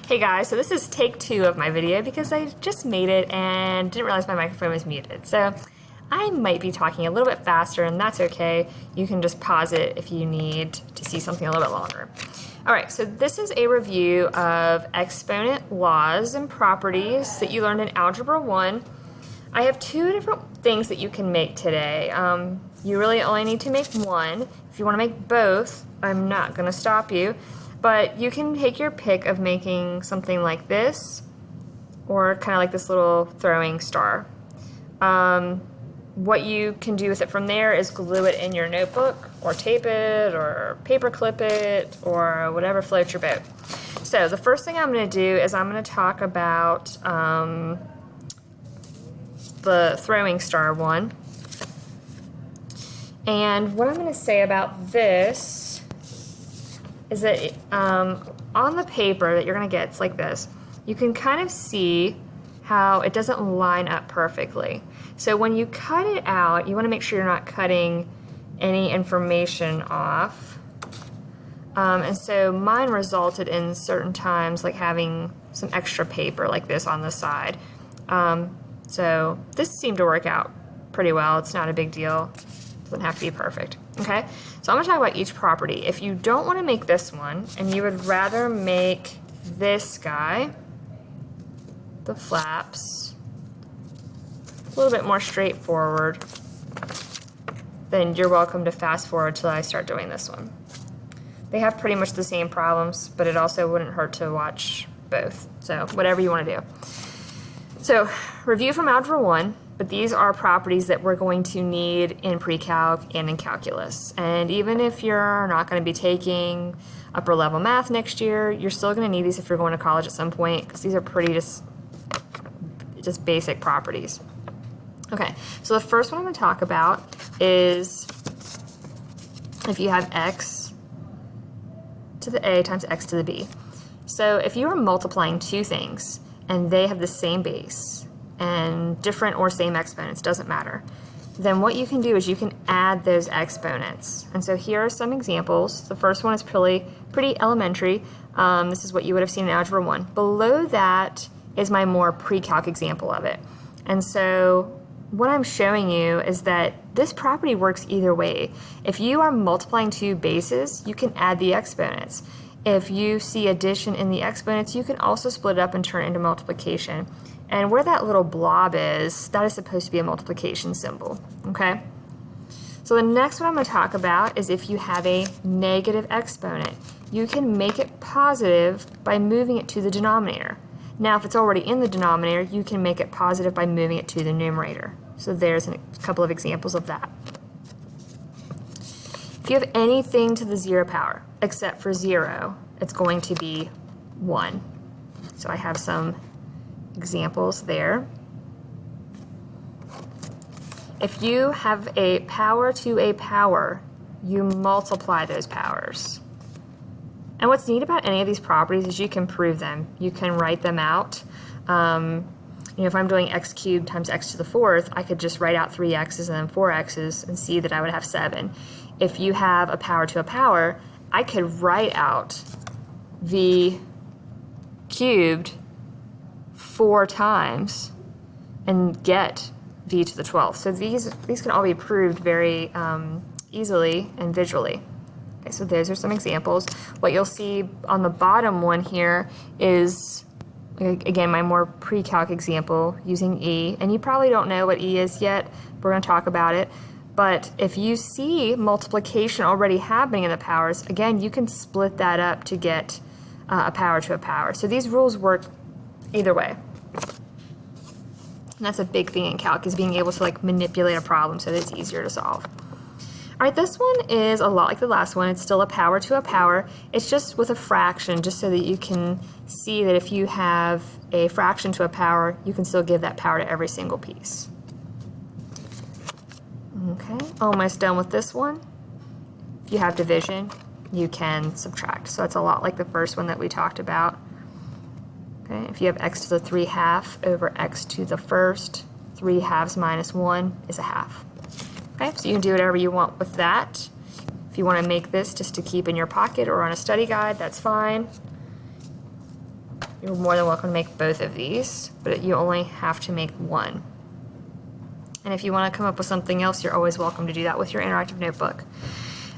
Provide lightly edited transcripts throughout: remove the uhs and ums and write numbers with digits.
Hey guys, so this is take 2 of my video because I just made it and didn't realize my microphone was muted. So I might be talking a little bit faster, and that's okay. You can just pause it if you need to see something a little bit longer. Alright, so this is a review of exponent laws and properties that you learned in Algebra 1. I have 2 different things that you can make today. You really only need to make one. If you want to make both, I'm not going to stop you. But you can take your pick of making something like this, or kind of like this little throwing star. What you can do with it from there is glue it in your notebook, or tape it, or paper clip it, or whatever floats your boat. So the first thing I'm going to do is I'm going to talk about the throwing star one. And what I'm going to say about this is that on the paper that you're going to get, it's like this. You can kind of see how it doesn't line up perfectly. So when you cut it out, you want to make sure you're not cutting any information off. And so mine resulted in certain times like having some extra paper like this on the side. So this seemed to work out pretty well. It's not a big deal. Doesn't have to be perfect. Okay, so I'm going to talk about each property. If you don't want to make this one, and you would rather make this guy, the flaps, a little bit more straightforward, then you're welcome to fast forward till I start doing this one. They have pretty much the same problems, but it also wouldn't hurt to watch both. So whatever you want to do. So review from Algebra 1. But these are properties that we're going to need in pre-calc and in calculus. And even if you're not going to be taking upper level math next year, you're still going to need these if you're going to college at some point, because these are pretty just basic properties. Okay, so the first one I'm going to talk about is if you have x to the a times x to the b. So if you are multiplying two things and they have the same base, and different or same exponents, doesn't matter, then what you can do is you can add those exponents. And so here are some examples. The first one is pretty elementary. This is what you would have seen in Algebra 1. Below that is my more pre-calc example of it. And so what I'm showing you is that this property works either way. If you are multiplying two bases, you can add the exponents. If you see addition in the exponents, you can also split it up and turn it into multiplication. And where that little blob is, that is supposed to be a multiplication symbol, okay? So the next one I'm going to talk about is if you have a negative exponent. You can make it positive by moving it to the denominator. Now, if it's already in the denominator, you can make it positive by moving it to the numerator. So there's a couple of examples of that. If you have anything to the 0 power, except for 0, it's going to be 1. So I have some examples there. If you have a power to a power, you multiply those powers. And what's neat about any of these properties is you can prove them. You can write them out. If I'm doing x cubed times x to the 4th, I could just write out 3 x's and then 4 x's and see that I would have 7. If you have a power to a power, I could write out v cubed 4 times and get v to the 12th. So these can all be proved very easily and visually. Okay, so those are some examples. What you'll see on the bottom one here is, again, my more pre-calc example using e. And you probably don't know what e is yet. We're going to talk about it. But if you see multiplication already happening in the powers, again, you can split that up to get a power to a power. So these rules work either way. And that's a big thing in calc, is being able to manipulate a problem so that it's easier to solve. All right, this one is a lot like the last one. It's still a power to a power. It's just with a fraction, just so that you can see that if you have a fraction to a power, you can still give that power to every single piece. Okay, almost done with this one. If you have division, you can subtract. So it's a lot like the first one that we talked about. Okay, if you have x to the 3/2 over x to the 1st, 3/2 minus 1 is a half. Okay, so you can do whatever you want with that. If you want to make this just to keep in your pocket or on a study guide, that's fine. you're more than welcome to make both of these, but you only have to make one. And if you want to come up with something else, you're always welcome to do that with your interactive notebook.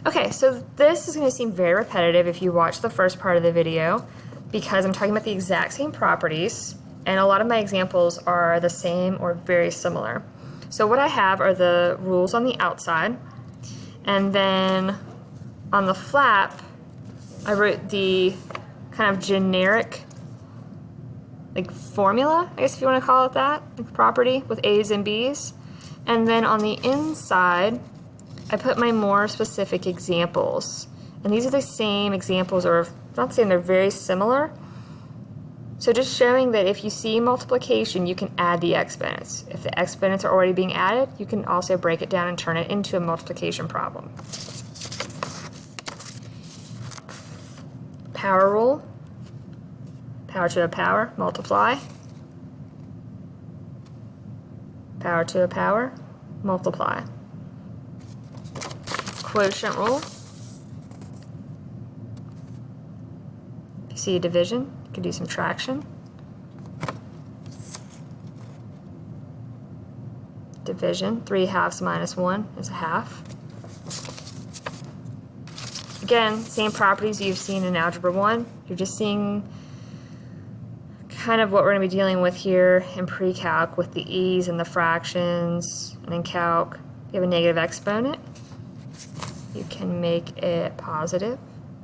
Okay, so this is going to seem very repetitive if you watch the first part of the video, because I'm talking about the exact same properties, and a lot of my examples are the same or very similar. So what I have are the rules on the outside, and then on the flap, I wrote the kind of generic like formula, I guess if you want to call it that, like property with A's and B's. And then on the inside, I put my more specific examples. And these are the same examples, or not saying they're very similar. So just showing that if you see multiplication, you can add the exponents. If the exponents are already being added, you can also break it down and turn it into a multiplication problem. Power rule. Power to a power, multiply. Power to a power, multiply. Quotient rule. If you see a division, you can do subtraction. Division, 3/2 minus 1 is a half. Again, same properties you've seen in Algebra 1. You're just seeing kind of what we're going to be dealing with here in pre-calc with the e's and the fractions. And in calc, you have a negative exponent. You can make it positive.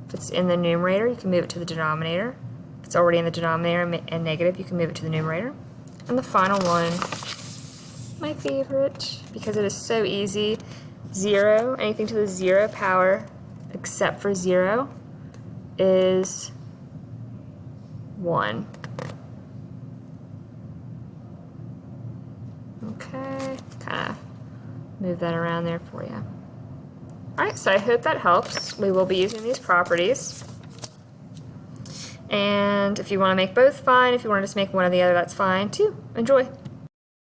If it's in the numerator, you can move it to the denominator. If it's already in the denominator and negative, you can move it to the numerator. And the final one, my favorite, because it is so easy, 0, anything to the 0 power except for 0 is 1. Okay, kind of move that around there for you. Alright, so I hope that helps. We will be using these properties. And if you want to make both, fine. If you want to just make one or the other, that's fine too. Enjoy.